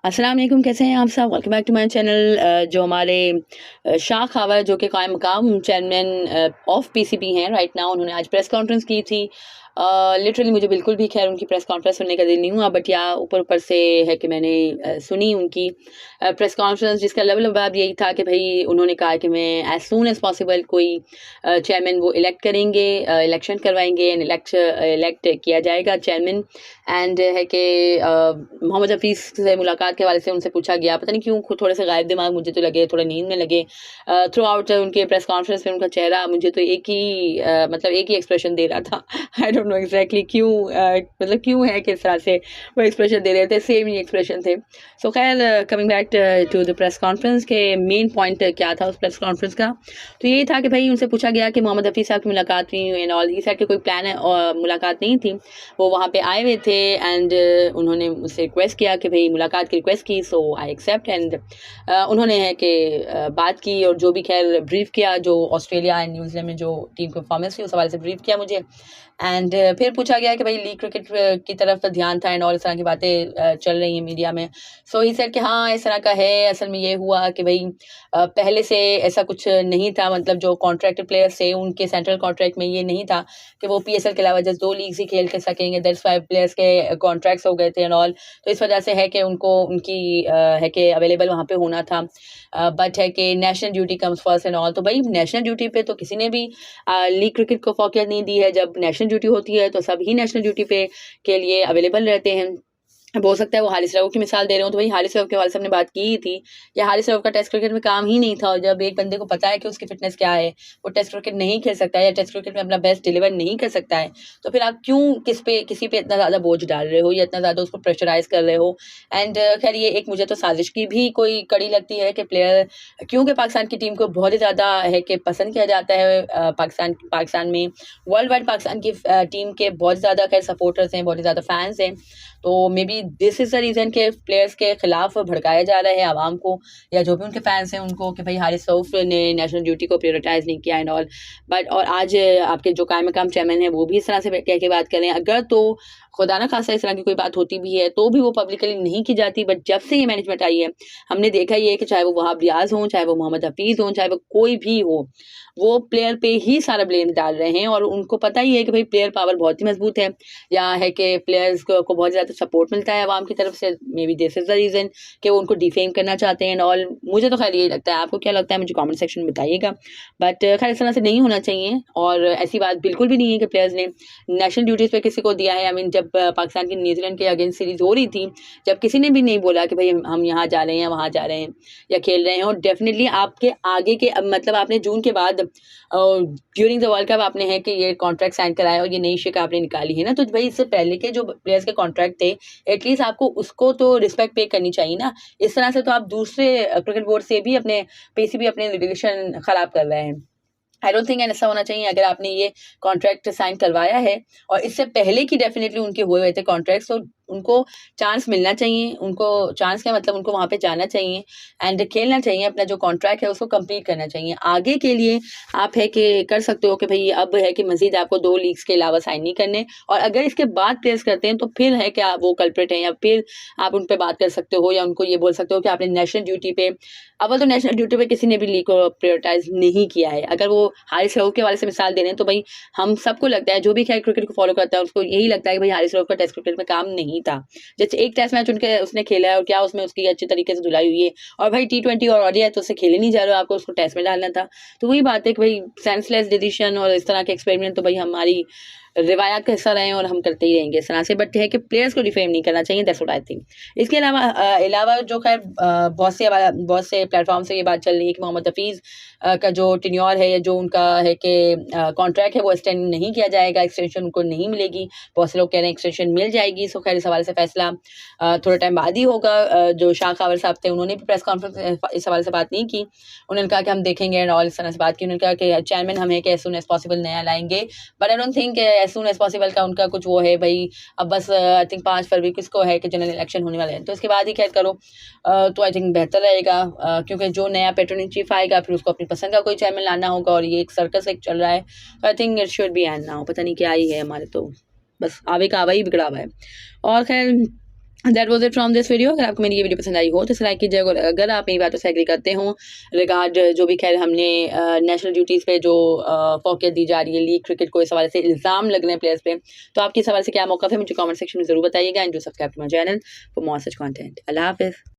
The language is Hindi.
अस्सलाम वालेकुम, कैसे हैं आप सब? Welcome back to my channel. जो हमारे शाह खावर जो कि कायम मकाम चेयरमैन ऑफ पीसीबी हैं राइट नाउ, उन्होंने आज प्रेस कॉन्फ्रेंस की थी। लिटरली मुझे बिल्कुल भी खैर उनकी प्रेस कॉन्फ्रेंस सुनने का दिल नहीं हुआ, बट या ऊपर ऊपर से है कि मैंने सुनी उनकी प्रेस कॉन्फ्रेंस, जिसका लबाब यही था कि भाई उन्होंने कहा कि मैं एज सून एज पॉसिबल कोई चेयरमैन वो इलेक्ट करेंगे, इलेक्शन करवाएंगे एंड इलेक्ट किया जाएगा चेयरमैन। एंड है कि मोहम्मद हफीज़ से मुलाकात के हवाले से उनसे पूछा गया, पता नहीं क्यों खुद थोड़े से गायब दिमाग मुझे तो लगे, थोड़ा नींद में लगे। थ्रू आउट उनके प्रेस कॉन्फ्रेंस में उनका चेहरा मुझे तो एक ही मतलब एक ही एक्सप्रेशन दे रहा था। आई डोंट नो एग्जैक्टली क्यों, मतलब क्यों है कि इस तरह से वो एक्सप्रेशन दे रहे थे, सेम ही एक्सप्रेशन थे। सो खैर coming back to the press conference के मेन पॉइंट क्या था उस प्रेस कॉन्फ्रेंस का, तो ये था कि भाई उनसे पूछा गया कि मोहम्मद हफीज़ साहब की मुलाकात हुई एंड ऑल, ही सेड कि कोई प्लान है और मुलाकात नहीं थी, वो वहाँ पे आए हुए थे एंड उन्होंने मुझसे रिक्वेस्ट किया कि भाई मुलाकात की रिक्वेस्ट की, सो आई एक्सेप्ट। एंड उन्होंने है कि बात की और जो भी खैर ब्रीफ किया, जो ऑस्ट्रेलिया एंड न्यूजीलैंड में जो टीम की परफॉर्मेंस थी उस हवाले से ब्रीफ किया मुझे। एंड फिर पूछा गया कि भाई लीग क्रिकेट की तरफ ध्यान था एंड और इस तरह की बातें चल रही हैं मीडिया में। सो ही सेड कि हाँ इस तरह का है, असल में ये हुआ कि भाई पहले से ऐसा कुछ नहीं था, मतलब जो कॉन्ट्रैक्टेड प्लेयर्स थे उनके सेंट्रल कॉन्ट्रैक्ट में ये नहीं था कि वो पीएसएल के अलावा जस्ट 2 लीग्स ही खेल के सकेंगे। दैट्स 5 प्लेयर्स के कॉन्ट्रैक्ट्स हो गए थे एंड ऑल, तो इस वजह से है कि उनको उनकी है कि अवेलेबल वहाँ पे होना था। बट है कि national duty comes first and all, तो भाई नेशनल ड्यूटी पे तो किसी ने भी लीग क्रिकेट को फोकस नहीं दी है। जब नेशनल ड्यूटी होती है तो सभी नेशनल ड्यूटी पे के लिए अवेलेबल रहते हैं। अब हो सकता है वो हारिस रऊफ की मिसाल दे रहे हो, तो वही हारिस रऊफ के हवाले से हमने बात की ही थी कि हारिस रऊफ का टेस्ट क्रिकेट में काम ही नहीं था, और जब एक बंदे को पता है कि उसकी फिटनेस क्या है, वो टेस्ट क्रिकेट नहीं खेल सकता है या टेस्ट क्रिकेट में अपना बेस्ट डिलीवर नहीं कर सकता है, तो फिर आप क्यों किसी पे इतना ज़्यादा बोझ डाल रहे हो या इतना ज़्यादा उसको प्रेशराइज कर रहे हो। एंड खैर ये एक मुझे तो साजिश की भी कोई कड़ी लगती है कि प्लेयर, क्योंकि पाकिस्तान की टीम को बहुत ही ज़्यादा है कि पसंद किया जाता है पाकिस्तान में, वर्ल्ड वाइड पाकिस्तान की टीम के बहुत ज़्यादा खैर सपोर्टर्स हैं, बहुत ही ज़्यादा फैंस हैं। तो may be this is the reason के प्लेयर्स के खिलाफ भड़काया जा रहा है आवाम को या जो भी उनके फैंस हैं उनको कि भाई हारिस रऊफ ने नेशनल ड्यूटी को प्रायोरिटाइज नहीं किया एंड ऑल। बट और आज आपके जो कायम मकाम चेयरमैन है वो भी इस तरह से कह के बात करें, अगर तो खुदा ना खासा इस तरह की कोई बात होती भी है तो भी वो पब्लिकली नहीं की जाती। बट जब से ये मैनेजमेंट आई है हमने देखा ये है कि चाहे वो वहाब रियाज हों, चाहे वो मोहम्मद हफीज़ हों, चाहे वो कोई भी हो, वो प्लेयर पे ही सारा ब्लेम डाल रहे हैं। और उनको पता ही है कि भाई प्लेयर पावर बहुत ही मजबूत है, या है कि प्लेयर्स को बहुत ज़्यादा सपोर्ट मिलता है आवाम की तरफ से। May be this is the reason कि वो उनको डिफेम करना चाहते हैं और मुझे तो खैर यही लगता है। आपको क्या लगता है मुझे कमेंट सेक्शन में बताइएगा। बट खैर इस तरह से नहीं होना चाहिए, और ऐसी बात बिल्कुल भी नहीं है कि प्लेयर्स ने नेशनल ड्यूटीज़ पे किसी को दिया है। आई मीन जब पाकिस्तान की न्यूजीलैंड के अगेंस्ट सीरीज़ हो रही थी, जब किसी ने भी नहीं बोला कि भाई हम यहाँ जा रहे हैं, वहाँ जा रहे हैं या खेल रहे हैं। और डेफिनेटली आपके आगे के मतलब आपने जून के बाद ड्यूरिंग द वर्ल्ड कप आपने है कि ये कॉन्ट्रैक्ट साइन कराया और ये नई शिक आपने निकाली है ना, तो भाई इससे पहले के जो प्लेयर्स के कॉन्ट्रैक्ट थे एटलीस्ट आपको उसको तो रिस्पेक्ट पे करनी चाहिए ना। इस तरह से तो आप दूसरे क्रिकेट बोर्ड से भी अपने पीसीबी अपने रिलेशन खराब कर रहे हैं। आई डोंट थिंक ऐसा होना चाहिए। अगर आपने ये कॉन्ट्रैक्ट साइन करवाया है और इससे पहले की डेफिनेटली उनके हुए हुए थे कॉन्ट्रैक्ट्स, तो उनको चांस मिलना चाहिए। उनको चांस क्या मतलब उनको वहाँ पे जाना चाहिए एंड खेलना चाहिए, अपना जो कॉन्ट्रैक्ट है उसको कंप्लीट करना चाहिए। आगे के लिए आप है कि कर सकते हो कि भाई अब है कि मजीद आपको 2 लीग्स के अलावा साइन नहीं करने, और अगर इसके बाद प्लेयर्स करते हैं तो फिर है कि आप वो कल्प्रिट हैं, या फिर आप उन पर बात कर सकते हो या उनको ये बोल सकते हो कि आपने नेशनल ड्यूटी पे, अव्वल तो नेशनल ड्यूटी पे किसी ने भी लीग को प्रायोरिटाइज नहीं किया है। अगर वो हारिस रऊफ के वाले से मिसाल दे रहे हैं तो भाई हम सबको लगता है, जो भी खैर क्रिकेट को फॉलो करता है उसको यही लगता है कि भाई हारिस रऊफ का टेस्ट क्रिकेट में काम नहीं था। जैसे एक टेस्ट मैच उसने खेला है और क्या उसमें उसकी अच्छी तरीके से धुलाई हुई है, और भाई T20 और ओडीआई तो उससे खेले नहीं जा रहे हो, आपको उसको टेस्ट में डालना था। तो वही बात है कि भाई सेंसलेस डिसीजन और इस तरह के एक्सपेरिमेंट तो भाई हमारी रिवायात का हिस्सा रहे हैं और हम करते ही रहेंगे इस तरह से। बट है कि प्लेयर्स को डिफेम नहीं करना चाहिए, दैट्स व्हाट आई थिंक। इसके अलावा जो खैर बहुत से प्लेटफॉर्म से ये बात चल रही है कि मोहम्मद हफीज़ का जो टेन्योर है या जो उनका है कि कॉन्ट्रैक्ट है वो एक्सटेंड नहीं किया जाएगा, एक्सटेंशन उनको नहीं मिलेगी। बहुत से लोग कह रहे हैं एक्सटेंशन मिल जाएगी। सो खैर इस हवाले से फैसला थोड़े टाइम बाद ही होगा। जो शाह खावर साहब थे उन्होंने भी प्रेस कॉन्फ्रेंस इस हवाले से बात नहीं की। उन्होंने कहा कि हम देखेंगे एंड ऑल, इस तरह से बात की। उन्होंने कहा कि चेयरमैन हम है कि एज सून एज पॉसिबल नया लाएंगे, but I don't think as soon as possible का उनका कुछ वो है भाई। अब बस आई थिंक 5 फरवरी किसको है कि जनरल इलेक्शन होने वाले हैं, तो इसके बाद ही खैर करो तो आई थिंक बेहतर रहेगा। क्योंकि जो नया पेट्रोल इन चीफ आएगा फिर उसको अपनी पसंद का कोई चेयरमैन लाना होगा, और ये एक सर्कस एक चल रहा है। तो I think it should be and now. पता नहीं क्या ही है हमारे, तो बस आवे का आवा ही बिगड़ा हुआ है। और खैर that was it from this video. अगर आपको मेरी ये वीडियो पसंद आई हो तो लाइक कीजिए, और अगर आप मेरी बातों से एग्री करते हो रिगार्ड जो भी खैर हमने नेशनल ड्यूटीज़ पे जो फोकस दी जा रही है, लीग क्रिकेट को इस हवाले से इल्ज़ाम लग रहे हैं प्लेयर्स पे, तो आपके इस हवाले से क्या मौक़िफ़ है मुझे कमेंट सेक्शन में ज़रूर बताइएगा। And do subscribe to my channel for more such content. अल्लाह हाफ़िज़।